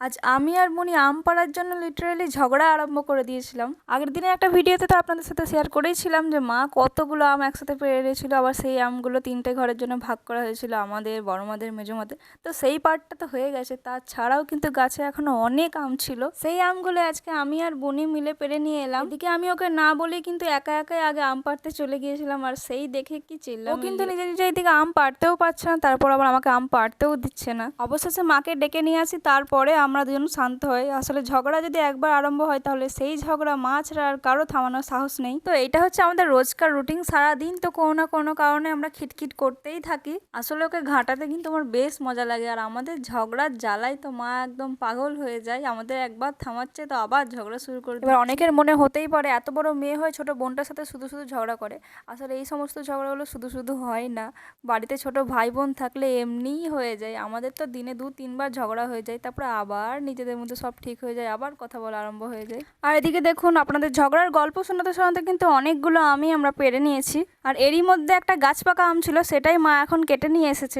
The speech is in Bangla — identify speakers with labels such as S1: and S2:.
S1: আজ আমি আর মনি আম পাড়ার জন্য লিটারালি ঝগড়া আরম্ভ করে দিয়েছিলাম। আগের দিনে একটা ভিডিওতে তো আপনাদের সাথে শেয়ার করেইছিলাম যে মা কতগুলো আম একসাথে পেড়ে এনেছিল, আবার সেই আমগুলো 3টে ঘরের জন্য ভাগ করা হয়েছিল, আমাদের, বড় মাদের, মেজো মাদের। তো সেই পার্টটা তো হয়ে গেছে, তাছাড়াও কিন্তু গাছে এখনো অনেক আম ছিল। সেই আমগুলো আজকে আমি আর বনি মিলে পেড়ে নিয়ে এলাম। এদিকে আমি ওকে না বলেই কিন্তু একা একাই আগে আম পাড়তে চলে গিয়েছিলাম, আর সেই দেখে কি চিল্লাম। ও কিন্তু নিজে নিজে এদিকে আম পাড়তেও পারছে না, তারপর আবার আমাকে আম পাড়তেও দিচ্ছে না। অবশেষে মাকে ডেকে নিয়ে আসি, তারপরে আমরা দুজন শান্ত হই। আসলে ঝগড়া যদি একবার আরম্ভ হয় তাহলে সেই ঝগড়া মা ছাড়া আর কারো থামানোর সাহস নেই। তো এটা হচ্ছে আমাদের রোজকার রুটিন। সারাদিন তো কোনো না কোনো কারণে আমরা খিটখিট করতেই থাকি। আসলে ওকে ঘাঁটাতে কিন্তু আমার বেশ মজা লাগে, আর আমাদের ঝগড়ার জ্বালায় তো মা একদম পাগল হয়ে যায়। আমাদের একবার থামাচ্ছে তো আবার ঝগড়া শুরু করে দেয়। এবার অনেকের মনে হতেই পারে এত বড় মেয়ে হয়ে ছোট বোনটার সাথে শুধু শুধু ঝগড়া করে। আসলে এই সমস্ত ঝগড়াগুলো শুধু শুধু হয় না, বাড়িতে ছোট ভাই বোন থাকলে এমনিই হয়ে যায়। আমাদের তো দিনে 2-3 বার ঝগড়া হয়ে যায়, তারপরে আবার নিজেদের মধ্যে সব ঠিক হয়ে যায়, আবার কথা বলা আরম্ভ হয়ে যায়। আর এদিকে দেখুন, আপনাদের ঝগড়ার গল্প শোনাতে শোনাতে কিন্তু অনেকগুলো আমই আমরা পেরে নিয়েছি। আর এরই মধ্যে একটা গাছ পাকা আম ছিল, সেটাই মা এখন কেটে নিয়ে এসেছে।